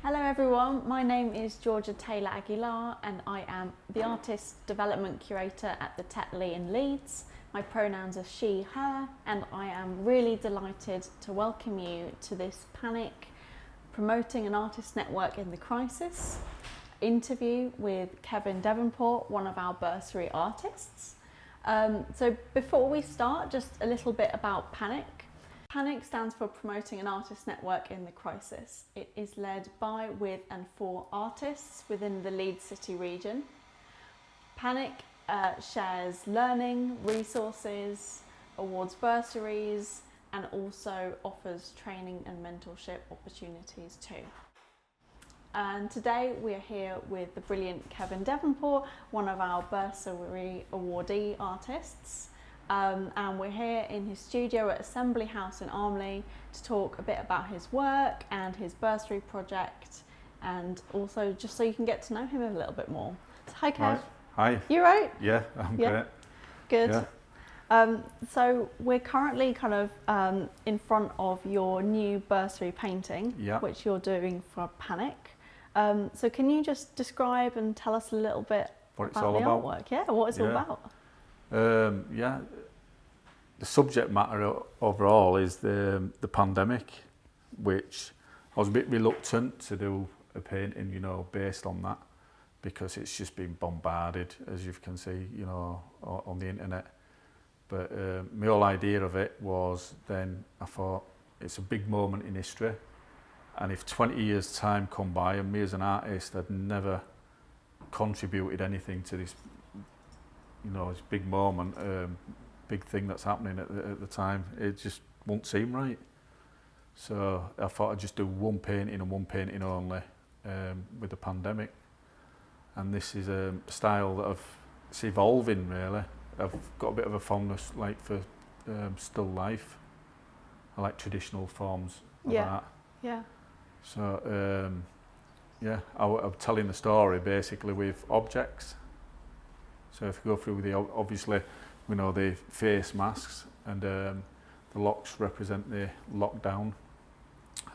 Hello everyone, my name is Georgia Taylor Aguilar and I am the Artist Development Curator at the Tetley in Leeds. My pronouns are she, her, and I am really delighted to welcome you to this Panic Promoting an Artist Network in the Crisis interview with Kevin Devonport, one of our bursary artists. So before we start, just a little bit about Panic. Panic stands for Promoting an Artist Network in the Crisis. It is led by, with and for artists within the Leeds City region. Panic shares learning, resources, awards bursaries, and also offers training and mentorship opportunities too. And today we are here with the brilliant Kevin Devonport, one of our bursary awardee artists. And we're here in his studio at Assembly House in Armley to talk a bit about his work and his bursary project, and also just so you can get to know him a little bit more. So, hi Kev. Hi. You right? Yeah, I'm great. Good. Yeah. So we're currently kind of in front of your new bursary painting, which you're doing for Panic. So can you just describe and tell us a little bit what it's about all the about? Artwork? Yeah, what it's all about. The subject matter overall is the pandemic, which I was a bit reluctant to do a painting, based on that, because it's just been bombarded, as you can see, on the internet. But my whole idea of it was then I thought it's a big moment in history, and if 20 years time come by and me as an artist had never contributed anything to this, this big moment, big thing that's happening at the time, it just won't seem right. So I thought I'd just do one painting and one painting only with the pandemic. And this is a style that it's evolving really. I've got a bit of a fondness for still life. I like traditional forms of art. Yeah. So I'm telling the story basically with objects. So if you go through obviously, the face masks, and the locks represent the lockdown.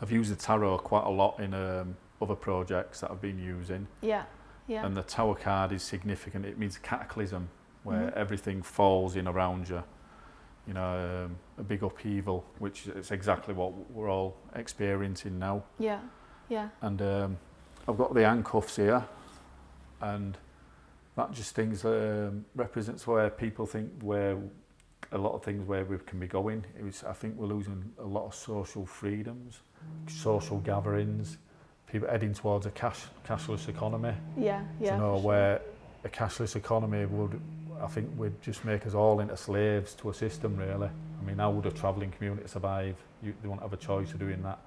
I've used the tarot quite a lot in other projects that I've been using. Yeah. And the tower card is significant. It means cataclysm, where everything falls in around you. A big upheaval, which is exactly what we're all experiencing now. Yeah. And I've got the handcuffs here, and that just represents where people think where a lot of things where we can be going. I think we're losing a lot of social freedoms, social gatherings, people heading towards a cashless economy. Where a cashless economy would just make us all into slaves to a system really. I mean, how would a travelling community survive? They won't have a choice of doing that.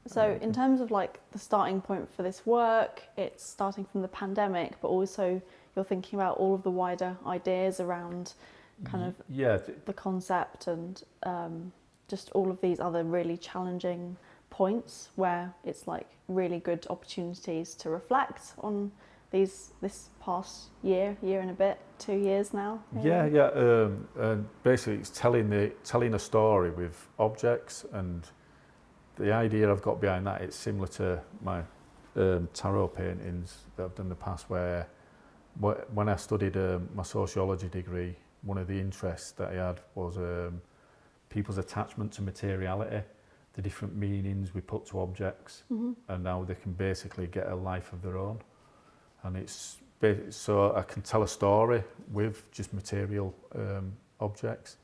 So in terms of the starting point for this work, it's starting from the pandemic, but also you're thinking about all of the wider ideas around kind of the concept and just all of these other really challenging points where it's really good opportunities to reflect on this past year and a bit, 2 years now. Basically it's telling a story with objects, and the idea I've got behind that, it's similar to my tarot paintings that I've done in the past, where when I studied my sociology degree, one of the interests that I had was people's attachment to materiality, the different meanings we put to objects, and how they can basically get a life of their own. And so I can tell a story with just material objects.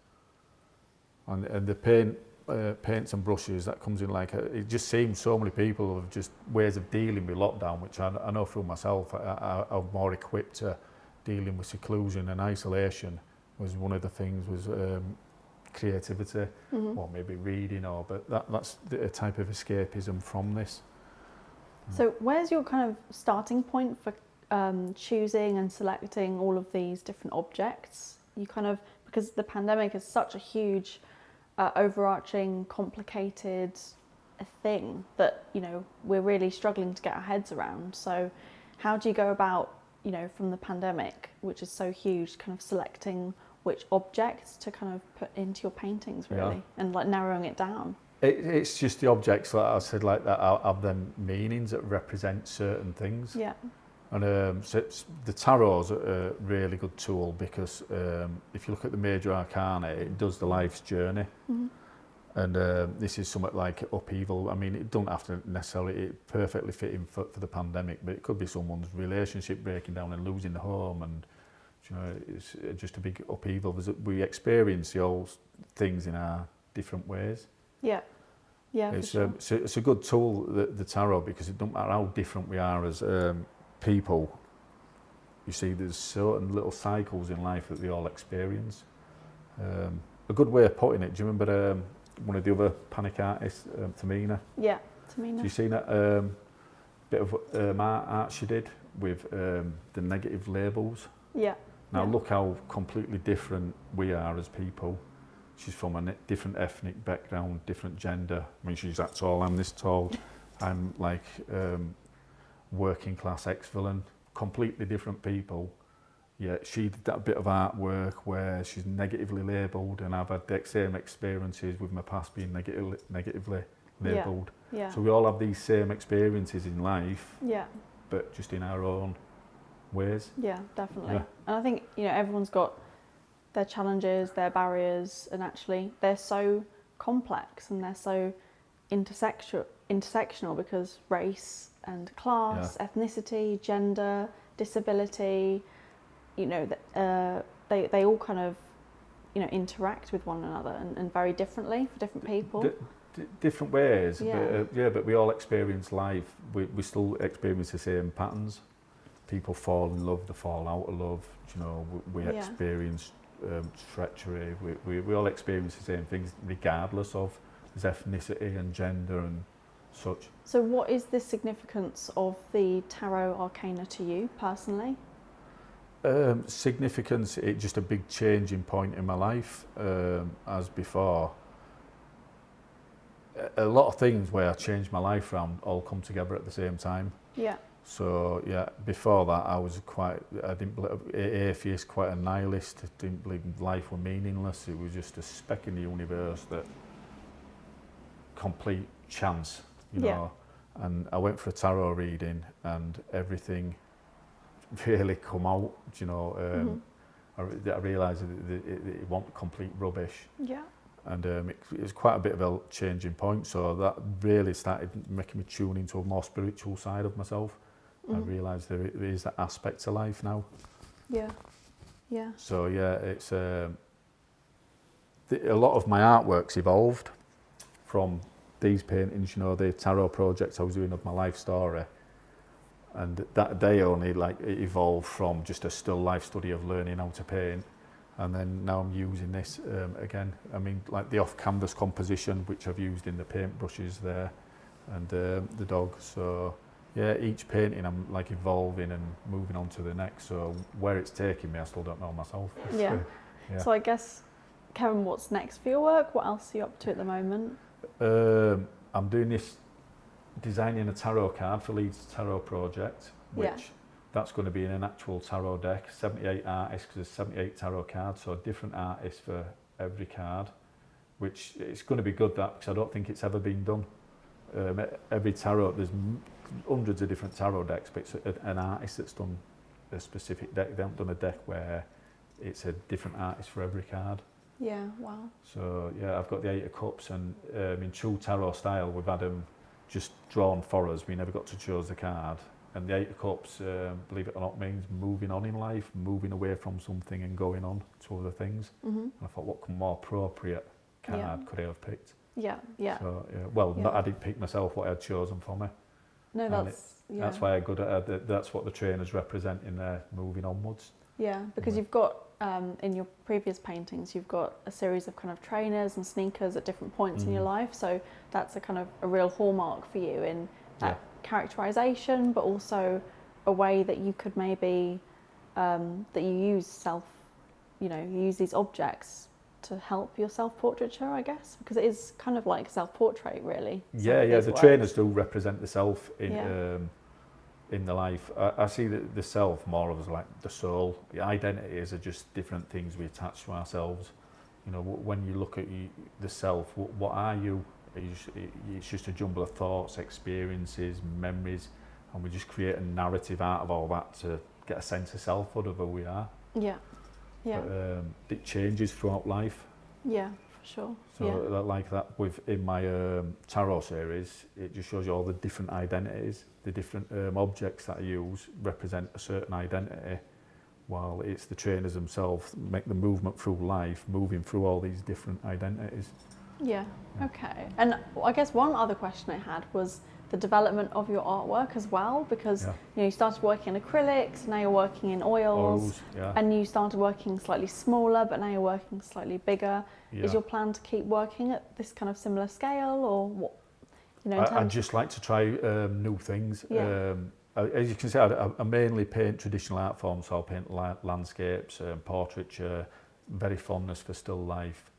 And the paints and brushes that comes in it just seems so many people have just ways of dealing with lockdown, which I know through myself. I'm more equipped to dealing with seclusion and isolation. Was one of the things was creativity, or maybe reading, but that's a type of escapism from this. So where's your kind of starting point for choosing and selecting all of these different objects? Because the pandemic is such a huge overarching, complicated thing that we're really struggling to get our heads around. So how do you go about from the pandemic, which is so huge, kind of selecting which objects to kind of put into your paintings really, and narrowing it down? It's just the objects, like I said, like that have them meanings that represent certain things. Yeah. And so the tarot's a really good tool because if you look at the major arcana, it does the life's journey. Mm-hmm. And this is somewhat like upheaval. I mean, it don't have to necessarily perfectly fit in for the pandemic, but it could be someone's relationship breaking down and losing the home, and you know, it's just a big upheaval. We experience the old things in our different ways. Yeah. Yeah, It's for sure. it's a good tool, the tarot, because it doesn't matter how different we are as people. You see, there's certain little cycles in life that we all experience. A good way of putting it, do you remember one of the other panic artists, Tamina? Yeah, Do Tamina. you seen that bit of art she did with the negative labels? Yeah. Now Yeah. look how completely different we are as people. She's from a different ethnic background, different gender. I mean, she's that tall, I'm this tall. I'm like working class ex-villain, completely different people. Yet she did that bit of artwork where she's negatively labelled, and I've had the same experiences with my past being negatively labelled. Yeah. So we all have these same experiences in life, Yeah. but just in our own ways. Yeah, definitely. Yeah. And I think, you know, everyone's got their challenges, their barriers, and actually they're so complex and they're so intersectional because race and class, ethnicity, gender, disability, you know, they all kind of, you know, interact with one another and very differently for different people. Different ways, Yeah. but we all experience life. We still experience the same patterns. People fall in love, they fall out of love. You know, we experience treachery. We all experience the same things, regardless of his ethnicity and gender and such. So, what is the significance of the tarot arcana to you personally? Significance, it's just a big changing point in my life. As before, a lot of things where I changed my life around all come together at the same time. Yeah. So yeah, before that I didn't believe, atheist, quite a nihilist. I didn't believe life was meaningless. It was just a speck in the universe, that complete chance, you know. And I went for a tarot reading and everything really come out, you know. I realised that it wasn't complete rubbish. Yeah. And it was quite a bit of a changing point. So that really started making me tune into a more spiritual side of myself. I realised there is that aspect to life now. Yeah. Yeah. So yeah, it's a lot of my artworks evolved from these paintings, you know, the tarot projects I was doing of my life story. And that they only like it evolved from just a still life study of learning how to paint. And then now I'm using this again. I mean, like the off-canvas composition, which I've used in the paintbrushes there, and the dog. So yeah, each painting I'm like evolving and moving on to the next. So where it's taking me, I still don't know myself. Yeah. So I guess, Kevin, what's next for your work? What else are you up to at the moment? I'm doing this, designing a tarot card for Leeds Tarot Project, which that's going to be in an actual tarot deck, 78 artists, because there's 78 tarot cards, so different artists for every card, which it's going to be good, that, because I don't think it's ever been done. Every tarot, there's hundreds of different tarot decks, but it's an artist that's done a specific deck. They haven't done a deck where it's a different artist for every card. Yeah, wow. So yeah, I've got the Eight of Cups, and in true tarot style, we've had them just drawn for us. We never got to choose the card. And the Eight of Cups, believe it or not, means moving on in life, moving away from something and going on to other things. And I thought, what more appropriate card could I have picked? Yeah, yeah. So, well, I didn't pick myself, what I had chosen for me. No, that's why I'm good at it. That's what the trainers represent in there, moving onwards. Yeah, because you've got, in your previous paintings, you've got a series of kind of trainers and sneakers at different points in your life. So that's a kind of a real hallmark for you in that characterization, but also a way that you could maybe, that you use you use these objects to help your self-portraiture, I guess, because it is kind of like self-portrait, really. Yeah, the trainers do represent the self in the life. I see the self more as like the soul. The identities are just different things we attach to ourselves. You know, when you look at the self, what are you it's just a jumble of thoughts, experiences, memories, and we just create a narrative out of all that to get a sense of selfhood of who we are. Yeah. Yeah. But, it changes throughout life. Yeah, for sure. So like that in my tarot series, it just shows you all the different identities, the different objects that I use represent a certain identity, while it's the trainers themselves make the movement through life, moving through all these different identities. Yeah, okay. And I guess one other question I had was the development of your artwork as well, because you started working in acrylics, now you're working in oils, and you started working slightly smaller, but now you're working slightly bigger. Is your plan to keep working at this kind of similar scale, or what? I'd just like to try new things. As you can see, I mainly paint traditional art forms, so I'll paint landscapes, portraiture, very fondness for still life.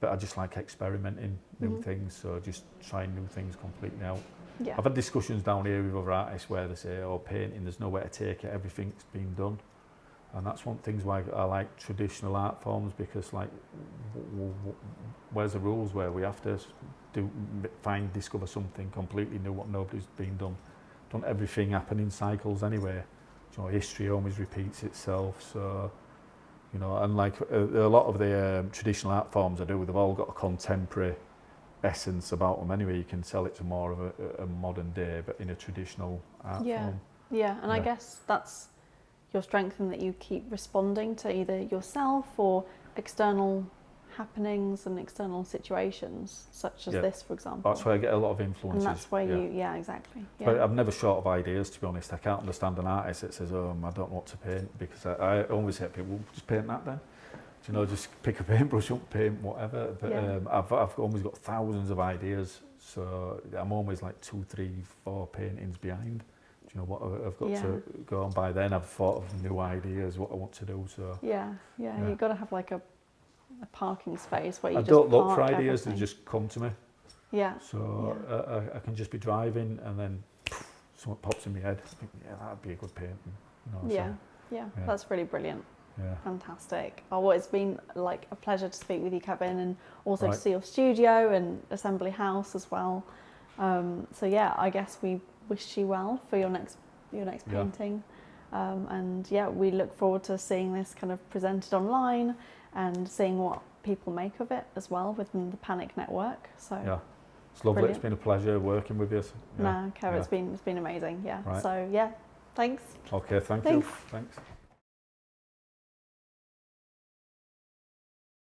But I just like experimenting new things, so just trying new things completely out. I've had discussions down here with other artists where they say, oh, painting, there's nowhere to take it, everything's been done. And that's one of the things why I like traditional art forms, because like, where's the rules where we have to discover something completely new, what nobody's been done. Don't everything happen in cycles anyway? History always repeats itself, so and like a lot of the traditional art forms I do, they've all got a contemporary essence about them anyway. You can sell it to more of a modern day, but in a traditional art form. Yeah, and I guess that's your strength in that you keep responding to either yourself or external happenings and external situations, such as this, for example. That's where I get a lot of influences. And that's where exactly. Yeah. But I'm never short of ideas, to be honest. I can't understand an artist that says, oh, I don't know what to paint, because I always say to people, just paint that then. Just pick a paintbrush up, paint whatever. But I've always got thousands of ideas, so I'm always like 2, 3, 4 paintings behind. What I've got to go on. By then I've thought of new ideas, what I want to do. So you've got to have like a parking space where you just don't look for ideas, everything. they just come to me. So I can just be driving and then something pops in my head. I think, that'd be a good painting. That's really brilliant. Fantastic. Well, it's been like a pleasure to speak with you, Kevin, and also to see your studio and Assembly House as well. I guess we wish you well for your next painting. And we look forward to seeing this kind of presented online and seeing what people make of it as well within the Panic Network. So it's lovely. Brilliant. It's been a pleasure working with you. Kev, it's been amazing. So thanks. Okay, thank you. Thanks.